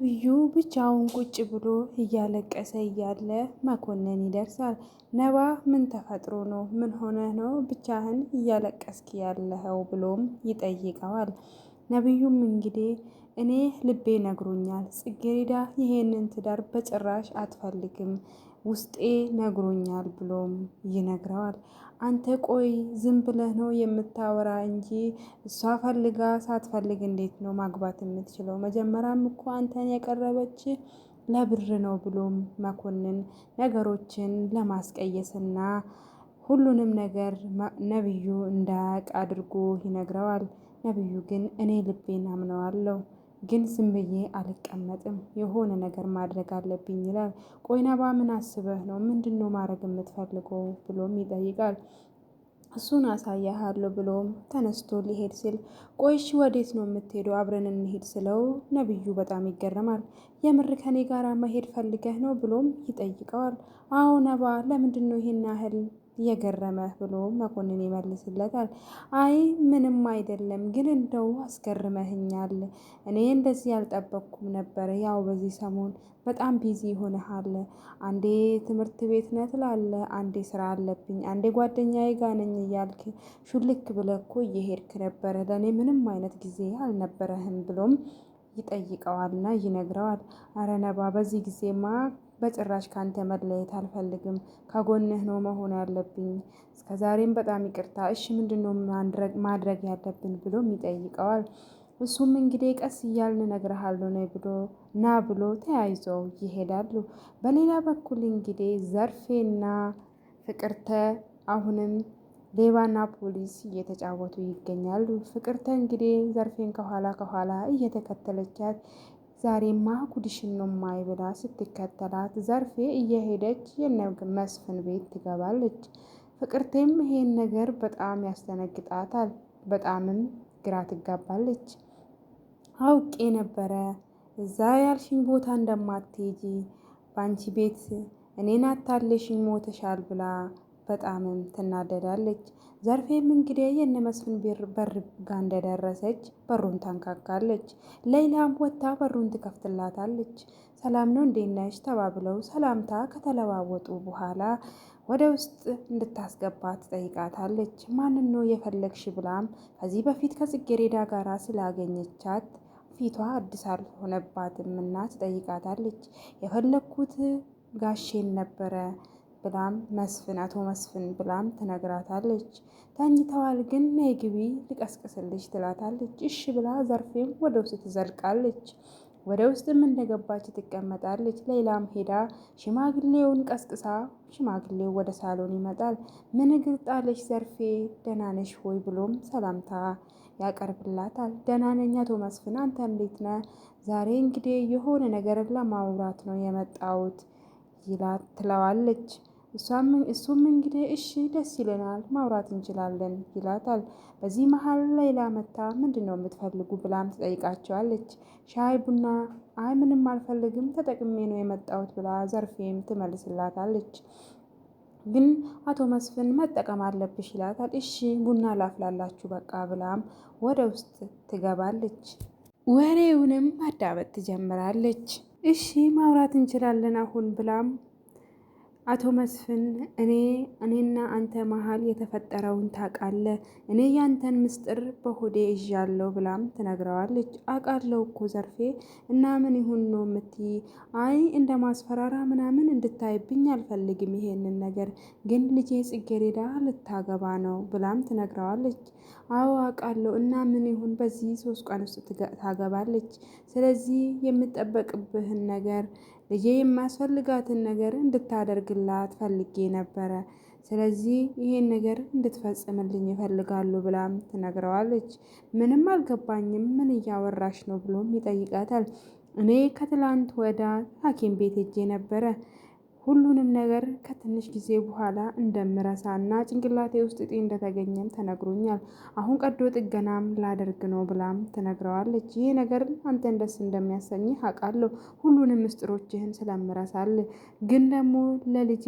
ነብዩ ብቻውን ቁጭ ብሎ እያለቀሰ እያለ መኮንን ይደርሳል። ነባ ምን ተፈጥሮ ነው? ምን ሆነህ ነው ብቻህን እያለቀስክ ያለኸው? ብሎም ይጠይቀዋል። ነብዩም እንግዲህ እኔ ልቤ ነግሮኛል፣ ጽጌረዳ ይሄንን ትዳር በጭራሽ አትፈልግም፣ ውስጤ ነግሮኛል ብሎም ይነግረዋል። አንተ ቆይ ዝም ብለህ ነው የምታወራ እንጂ እሷ ፈልጋ ሳትፈልግ እንዴት ነው ማግባት የምትችለው? መጀመሪያም እኮ አንተን የቀረበች ለብር ነው ብሎም መኮንን ነገሮችን ለማስቀየስና ሁሉንም ነገር ነብዩ እንዳያውቅ አድርጎ ይነግረዋል። ነብዩ ግን እኔ ልቤን አምነዋለሁ፣ ግን ዝም ብዬ አልቀመጥም፣ የሆነ ነገር ማድረግ አለብኝ ይላል። ቆይ ነባ ምን አስበህ ነው? ምንድነው ማድረግ የምትፈልገው? ብሎም ይጠይቃል። እሱን አሳያሃለሁ ብሎም ተነስቶ ሊሄድ ሲል ቆይሽ ወዴት ነው የምትሄደው? አብረን እንሄድ ስለው ነብዩ በጣም ይገረማል። የምር ከኔ ጋር መሄድ ፈልገህ ነው? ብሎም ይጠይቀዋል። አዎ ነባ ለምንድን ነው ይሄን ያህል የገረመህ? ብሎ መኮንን ይመልስለታል። አይ ምንም አይደለም፣ ግን እንደው አስገርመህኛል። እኔ እንደዚህ ያልጠበቅኩም ነበር። ያው በዚህ ሰሞን በጣም ቢዚ ሆነሃል። አንዴ ትምህርት ቤት ነህ ትላለህ፣ አንዴ ስራ አለብኝ፣ አንዴ ጓደኛዬ ጋር ነኝ እያልክ ሹልክ ብለህ እኮ እየሄድክ ነበረ። ለእኔ ምንም አይነት ጊዜ አልነበረህም ብሎም ይጠይቀዋልና ይነግረዋል። አረ ነባ በዚህ ጊዜማ በጭራሽ ካንተ መለየት አልፈልግም፣ ከጎንህ ነው መሆን ያለብኝ። እስከዛሬም በጣም ይቅርታ። እሺ ምንድነው ማድረግ ያለብን? ብሎም ይጠይቀዋል። እሱም እንግዲህ ቀስ እያልን እነግርሃለሁ ነይ ብሎ ና ብሎ ተያይዘው ይሄዳሉ። በሌላ በኩል እንግዲህ ዘርፌና ፍቅርተ አሁንም ሌባና ፖሊስ እየተጫወቱ ይገኛሉ። ፍቅርተ እንግዲህ ዘርፌን ከኋላ ከኋላ እየተከተለቻት ዛሬማ ጉድሽን ነው ማይ ብላ ስትከተላት ዘርፌ እየሄደች የነ መስፍን ቤት ትገባለች። ፍቅርቴም ይሄን ነገር በጣም ያስደነግጣታል። በጣምም ግራ ትጋባለች። አውቄ ነበረ እዛ ያልሽኝ ቦታ እንደማትሄጂ፣ በአንቺ ቤት እኔን አታለሽኝ ሞተሻል ብላ በጣምም ትናደዳለች። ዘርፌም እንግዲህ የነ መስፍን በር ጋር እንደደረሰች በሩን ታንኳኳለች። ሌላም ወጥታ በሩን ትከፍትላታለች። ሰላም ነው እንዴት ነሽ? ተባብለው ሰላምታ ከተለዋወጡ በኋላ ወደ ውስጥ እንድታስገባ ትጠይቃታለች። ማንን ነው የፈለግሽ? ብላም ከዚህ በፊት ከጽጌረዳ ጋር ስላገኘቻት ፊቷ አዲስ አልሆነባትም እና ትጠይቃታለች። የፈለግኩት ጋሼን ነበረ ብላም አቶ መስፍን ብላም ትነግራታለች። ተኝተዋል ግን ነይ ግቢ ልቀስቅስልሽ ትላታለች። እሺ ብላ ዘርፌም ወደ ውስጥ ትዘልቃለች። ወደ ውስጥም እንደገባች ትቀመጣለች። ሌላም ሄዳ ሽማግሌውን ቀስቅሳ ሽማግሌው ወደ ሳሎን ይመጣል። ምን እግር ጣለሽ ዘርፌ ደህና ነሽ ሆይ? ብሎም ሰላምታ ያቀርብላታል። ደህና ነኝ አቶ መስፍን፣ አንተ እንዴት ነህ? ዛሬ እንግዲህ የሆነ ነገር ለማውራት ነው የመጣሁት ትለዋለች። እሱም እንግዲህ እሺ ደስ ይለናል ማውራት እንችላለን ይላታል። በዚህ መሀል ሌላ መታ ምንድን ነው የምትፈልጉ ብላም ትጠይቃቸዋለች። ሻይ ቡና? አይ ምንም አልፈልግም ተጠቅሜ ነው የመጣሁት ብላ ዘርፌም ትመልስላታለች። ግን አቶ መስፍን መጠቀም አለብሽ ይላታል። እሺ ቡና ላፍላላችሁ በቃ ብላም ወደ ውስጥ ትገባለች። ወሬውንም ማዳመጥ ትጀምራለች። እሺ ማውራት እንችላለን አሁን ብላም አቶ መስፍን እኔና አንተ መሀል የተፈጠረውን ታውቃለህ? እኔ ያንተን ምስጢር በሆዴ ይዣለሁ ብላም ትነግረዋለች። አውቃለሁ እኮ ዘርፌ እና ምን ይሁን ነው የምትይ? አይ እንደ ማስፈራራ ምናምን እንድታይብኝ አልፈልግም። ይሄንን ነገር ግን ልጄ ጽጌረዳ ልታገባ ነው ብላም ትነግረዋለች። አዎ አውቃለሁ እና ምን ይሁን በዚህ 3 ቀን ውስጥ ታገባለች። ስለዚህ የምጠበቅብህን ነገር ልጄ የማስፈልጋትን ነገር እንድታደርግላት ፈልጌ ነበረ። ስለዚህ ይሄን ነገር እንድትፈጽምልኝ ይፈልጋሉ ብላም ትነግረዋለች። ምንም አልገባኝም ምን እያወራሽ ነው? ብሎም ይጠይቃታል። እኔ ከትላንት ወዳ ሐኪም ቤት ሄጄ ነበረ። ሁሉንም ነገር ከትንሽ ጊዜ በኋላ እንደምረሳና ጭንቅላቴ ውስጥ እጢ እንደተገኘም ተነግሮኛል። አሁን ቀዶ ጥገናም ላደርግ ነው ብላም ትነግረዋለች። ይሄ ነገር አንተን ደስ እንደሚያሰኝህ አውቃለሁ፣ ሁሉንም ምስጢሮችህን ስለምረሳልህ፣ ግን ደግሞ ለልጄ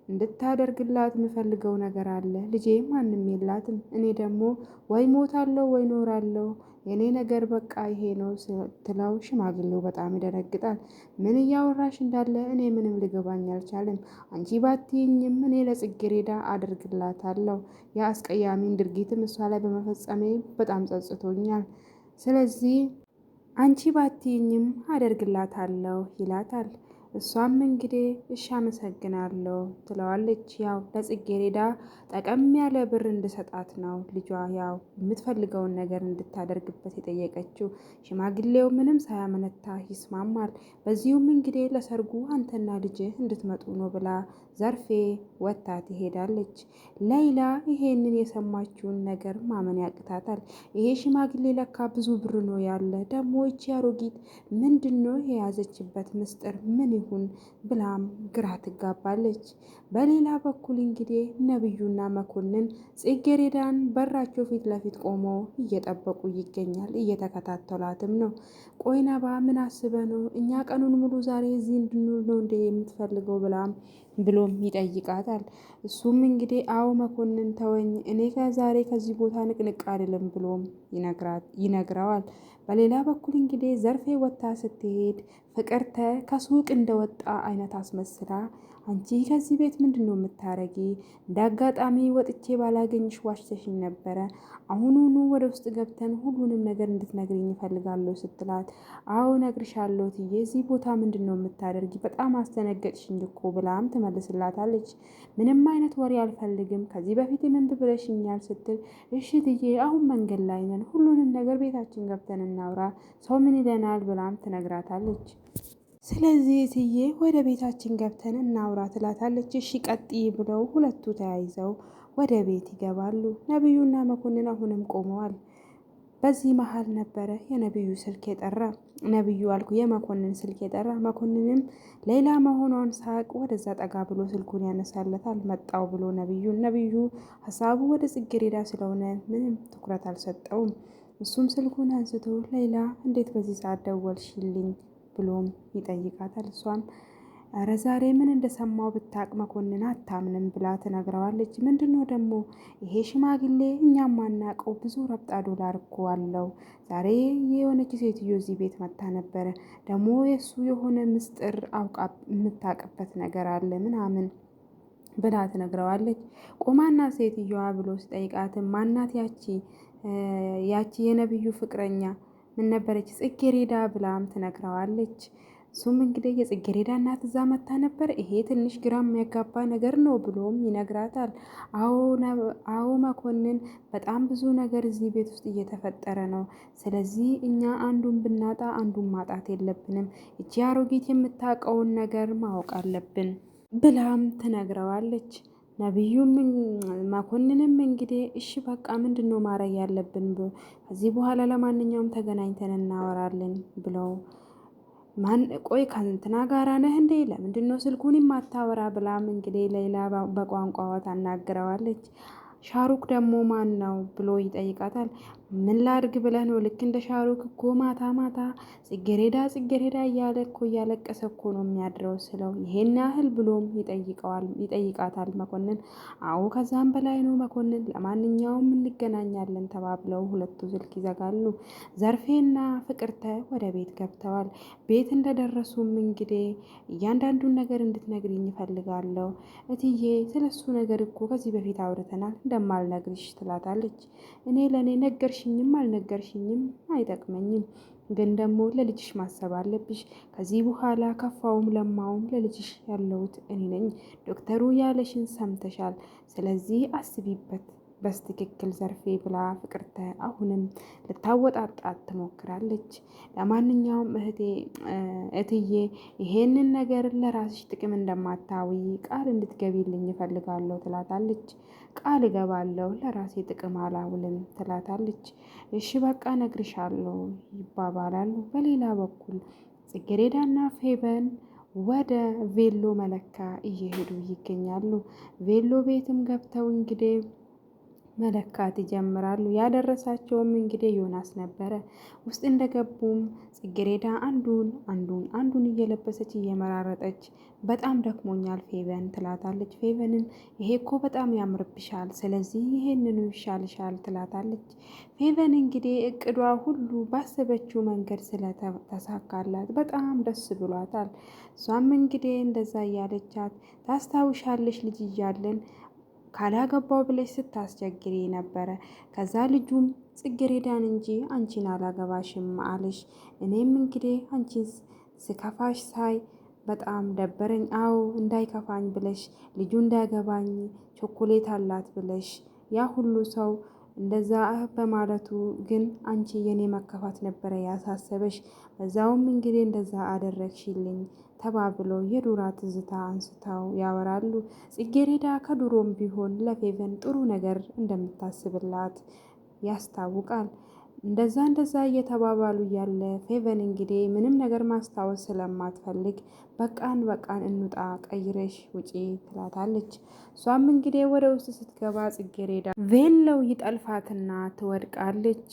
እንድታደርግላት የምፈልገው ነገር አለ። ልጄ ማንም የላትም። እኔ ደግሞ ወይ ሞታለሁ ወይ ኖራለሁ። የኔ ነገር በቃ ይሄ ነው ስትለው ሽማግሌው በጣም ይደነግጣል። ምን እያወራሽ እንዳለ እኔ ምንም ሊገባኝ አልቻለም። አንቺ ባትይኝም እኔ ለጽጌሬዳ አደርግላታለሁ። የአስቀያሚን ድርጊትም እሷ ላይ በመፈጸሜ በጣም ጸጽቶኛል። ስለዚህ አንቺ ባትይኝም አደርግላታለሁ ይላታል። እሷም እንግዲህ እሺ አመሰግናለሁ ትለዋለች። ያው ለጽጌሬዳ ጠቀም ያለ ብር እንድሰጣት ነው ልጇ ያው የምትፈልገውን ነገር እንድታደርግበት የጠየቀችው። ሽማግሌው ምንም ሳያመነታ ይስማማል። በዚሁም እንግዲህ ለሰርጉ አንተና ልጅህ እንድትመጡ ነው ብላ ዘርፌ ወጥታ ትሄዳለች። ሌይላ ይሄንን የሰማችውን ነገር ማመን ያቅታታል። ይሄ ሽማግሌ ለካ ብዙ ብር ነው ያለ። ደግሞ ይቺ አሮጊት ምንድነው የያዘችበት ምስጢር ምን ይሁን ብላም ግራ ትጋባለች። በሌላ በኩል እንግዲህ ነብዩና መኮንን ጽጌሬዳን በራቸው ፊት ለፊት ቆመው እየጠበቁ ይገኛል። እየተከታተሏትም ነው። ቆይ ነባ ምን አስበ ነው እኛ ቀኑን ሙሉ ዛሬ እዚህ እንድንውል ነው እንደ የምትፈልገው ብሎም ይጠይቃታል። እሱም እንግዲህ አዎ መኮንን ተወኝ፣ እኔ ከዛሬ ከዚህ ቦታ ንቅንቅ አይደለም ብሎም ይነግረዋል። በሌላ በኩል እንግዲህ ዘርፌ ወጥታ ስትሄድ ፍቅርተ ከሱቅ እንደወጣ አይነት አስመስላ አንቺ ከዚህ ቤት ምንድን ነው የምታረጊ? እንደ አጋጣሚ ወጥቼ ባላገኝሽ ዋሽተሽኝ ነበረ። አሁኑኑ ወደ ውስጥ ገብተን ሁሉንም ነገር እንድትነግሪኝ እፈልጋለሁ ስትላት አዎ ነግርሻለሁ ትዬ፣ እዚህ ቦታ ምንድን ነው የምታደርጊ? በጣም አስተነገጥሽኝ እኮ ብላም ትመልስላታለች። ምንም አይነት ወሬ አልፈልግም፣ ከዚህ በፊት ምን ብለሽኛል ስትል እሺ ትዬ አሁን መንገድ ላይ ነን፣ ሁሉንም ነገር ቤታችን ገብተን እናውራ፣ ሰው ምን ይለናል ብላም ትነግራታለች። ስለዚህ እትዬ ወደ ቤታችን ገብተን እናውራ ትላታለች። እሺ ቀጥይ ብለው ሁለቱ ተያይዘው ወደ ቤት ይገባሉ። ነብዩና መኮንን አሁንም ቆመዋል። በዚህ መሀል ነበረ የነብዩ ስልክ የጠራ ነብዩ አልኩ የመኮንን ስልክ የጠራ። መኮንንም ሌላ መሆኗን ሳቅ ወደዛ ጠጋ ብሎ ስልኩን ያነሳለታል። መጣው ብሎ ነብዩ ሀሳቡ ወደ ጽጌሬዳ ስለሆነ ምንም ትኩረት አልሰጠውም። እሱም ስልኩን አንስቶ ሌላ እንዴት በዚህ ሰዓት ደወልሽልኝ ብሎም ይጠይቃታል። እሷም እረ ዛሬ ምን እንደሰማው ብታቅ መኮንን አታምንም ብላ ትነግረዋለች። ምንድነው ደግሞ ይሄ ሽማግሌ እኛም ማናቀው ብዙ ረብጣ ዶላር እኮ አለው። ዛሬ የሆነች ሴትዮ እዚህ ቤት መታ ነበረ። ደግሞ የእሱ የሆነ ምስጢር አውቃ የምታቅበት ነገር አለ ምናምን ብላ ትነግረዋለች። ቆማና ሴትዮዋ ብሎ ሲጠይቃትም ማናት ያቺ የነብዩ ፍቅረኛ ምን ነበረች ጽጌሬዳ ብላም ትነግረዋለች። እሱም እንግዲህ የጽጌሬዳ እናት እዛ መታ ነበር፣ ይሄ ትንሽ ግራ የሚያጋባ ነገር ነው ብሎም ይነግራታል። አዎ መኮንን፣ በጣም ብዙ ነገር እዚህ ቤት ውስጥ እየተፈጠረ ነው። ስለዚህ እኛ አንዱን ብናጣ አንዱን ማጣት የለብንም። እቺ አሮጊት የምታውቀውን ነገር ማወቅ አለብን ብላም ትነግረዋለች። ነብዩም መኮንንም እንግዲህ እሺ በቃ ምንድነው ማድረግ ያለብን? ከዚህ በኋላ ለማንኛውም ተገናኝተን እናወራለን ብለው ቆይ ከእንትና ጋራ ነህ እንዴ? ለምንድነው ስልኩን የማታወራ ብላም እንግዲህ ሌላ በቋንቋዋ ታናግረዋለች። ሻሩክ ደግሞ ማን ነው ብሎ ይጠይቃታል። ምን ላድርግ ብለህ ነው? ልክ እንደ ሻሩክ እኮ ማታ ማታ ጽጌሬዳ እያለ እኮ እያለቀሰ እኮ ነው የሚያድረው ስለው ይሄን ያህል ብሎም ይጠይቃታል መኮንን። አዎ ከዛም በላይ ነው መኮንን፣ ለማንኛውም እንገናኛለን ተባብለው ሁለቱ ስልክ ይዘጋሉ። ዘርፌና ፍቅርተ ወደ ቤት ገብተዋል። ቤት እንደደረሱም እንግዲህ እያንዳንዱን ነገር እንድትነግሪኝ እፈልጋለሁ እትዬ፣ ስለሱ ነገር እኮ ከዚህ በፊት አውርተናል እንደማልነግርሽ ትላታለች። እኔ ለእኔ ነገርሽኝም አልነገርሽኝም አይጠቅመኝም፣ ግን ደግሞ ለልጅሽ ማሰብ አለብሽ። ከዚህ በኋላ ከፋውም ለማውም ለልጅሽ ያለሁት እኔ ነኝ። ዶክተሩ ያለሽን ሰምተሻል። ስለዚህ አስቢበት በስትክክል ዘርፌ ብላ ፍቅርተ አሁንም ልታወጣጣት ትሞክራለች። ለማንኛውም እትዬ ይሄንን ነገር ለራስሽ ጥቅም እንደማታዊ ቃል እንድትገቢልኝ እፈልጋለሁ ትላታለች። ቃል እገባለሁ ለራሴ ጥቅም አላውልም ትላታለች። እሺ በቃ ነግርሻለሁ ይባባላሉ። በሌላ በኩል ጽጌሬዳና ፌበን ወደ ቬሎ መለካ እየሄዱ ይገኛሉ። ቬሎ ቤትም ገብተው እንግዲህ መለካት ይጀምራሉ። ያደረሳቸውም እንግዲህ ዮናስ ነበረ። ውስጥ እንደገቡም ጽጌሬዳ አንዱን እየለበሰች እየመራረጠች በጣም ደክሞኛል ፌቨን ትላታለች። ፌቨንን ይሄ እኮ በጣም ያምርብሻል፣ ስለዚህ ይሄንኑ ይሻልሻል ትላታለች። ፌቨን እንግዲህ እቅዷ ሁሉ ባሰበችው መንገድ ስለተሳካላት በጣም ደስ ብሏታል። እሷም እንግዲህ እንደዛ እያለቻት ታስታውሻለሽ ልጅ እያለን ካላገባው ብለሽ ስታስቸግሪ ነበረ። ከዛ ልጁም ጽጌሬዳን እንጂ አንቺን አላገባሽም አለሽ። እኔም እንግዲህ አንቺን ስከፋሽ ሳይ በጣም ደበረኝ። አዎ እንዳይከፋኝ ብለሽ ልጁ እንዳያገባኝ ቾኮሌት አላት ብለሽ ያ ሁሉ ሰው እንደዛ በማለቱ ግን አንቺ የኔ መከፋት ነበረ ያሳሰበሽ። በዛውም እንግዲህ እንደዛ አደረግሽልኝ ተባብለው የዱራ ትዝታ አንስተው ያወራሉ። ጽጌሬዳ ከዱሮም ቢሆን ለፌቨን ጥሩ ነገር እንደምታስብላት ያስታውቃል። እንደዛ እየተባባሉ ያለ ፌቨን እንግዲህ ምንም ነገር ማስታወስ ስለማትፈልግ በቃን እንውጣ ቀይረሽ ውጪ ትላታለች። እሷም እንግዲህ ወደ ውስጥ ስትገባ ጽጌሬዳ ቬሎው ይጠልፋትና ትወድቃለች።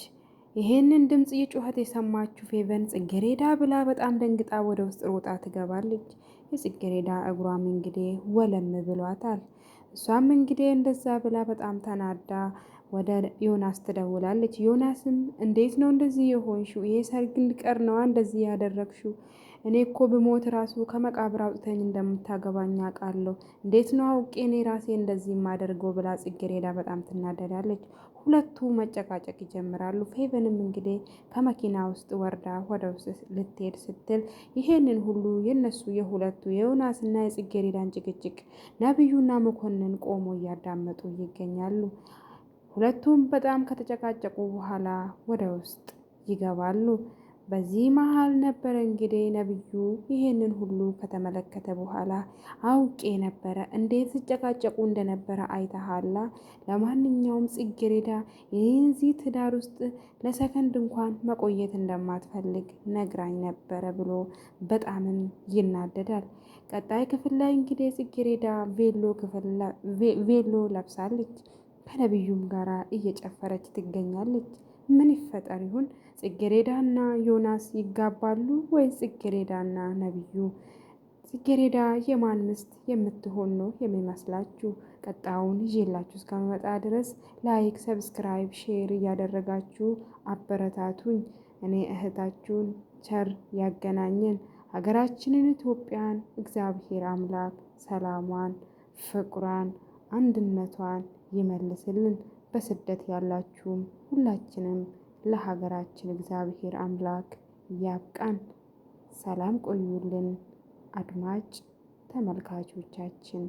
ይሄንን ድምፅ የጩኸት የሰማችው ፌቨን ጽጌሬዳ ብላ በጣም ደንግጣ ወደ ውስጥ ሮጣ ትገባለች። የጽጌሬዳ እግሯም እንግዲህ ወለም ብሏታል። እሷም እንግዲህ እንደዛ ብላ በጣም ተናዳ ወደ ዮናስ ትደውላለች። ዮናስም እንዴት ነው እንደዚህ የሆንሽው? ይሄ ሰርግ ሊቀር ነዋ እንደዚህ ያደረግሽው? እኔ እኮ ብሞት ራሱ ከመቃብር አውጥተኝ እንደምታገባኝ አውቃለሁ። እንዴት ነው አውቄ እኔ ራሴ እንደዚህ የማደርገው? ብላ ጽጌሬዳ በጣም ትናደዳለች። ሁለቱ መጨቃጨቅ ይጀምራሉ። ፌቨንም እንግዲህ ከመኪና ውስጥ ወርዳ ወደ ውስጥ ልትሄድ ስትል ይሄንን ሁሉ የነሱ የሁለቱ የዮናስና የጽጌሬዳን ጭቅጭቅ ነብዩና መኮንን ቆሞ እያዳመጡ ይገኛሉ። ሁለቱም በጣም ከተጨቃጨቁ በኋላ ወደ ውስጥ ይገባሉ። በዚህ መሃል ነበረ እንግዲህ ነብዩ ይሄንን ሁሉ ከተመለከተ በኋላ አውቄ ነበረ እንዴት ሲጨቃጨቁ እንደነበረ አይተሃላ። ለማንኛውም ጽጌሬዳ የዚህ ትዳር ውስጥ ለሰከንድ እንኳን መቆየት እንደማትፈልግ ነግራኝ ነበረ ብሎ በጣምም ይናደዳል። ቀጣይ ክፍል ላይ እንግዲህ ጽጌሬዳ ቬሎ ለብሳለች። ከነብዩም ጋራ እየጨፈረች ትገኛለች። ምን ይፈጠር ይሁን? ጽጌሬዳና ዮናስ ይጋባሉ ወይስ ጽጌሬዳና ነብዩ? ጽጌሬዳ የማን ምስት የምትሆን ነው የሚመስላችሁ? ቀጣውን ይዤላችሁ እስከመጣ ድረስ ላይክ፣ ሰብስክራይብ፣ ሼር እያደረጋችሁ አበረታቱኝ። እኔ እህታችሁን ቸር ያገናኘን። ሀገራችንን ኢትዮጵያን እግዚአብሔር አምላክ ሰላሟን፣ ፍቅሯን፣ አንድነቷን ይመልስልን። በስደት ያላችሁም ሁላችንም ለሀገራችን እግዚአብሔር አምላክ ያብቃን። ሰላም ቆዩልን አድማጭ ተመልካቾቻችን።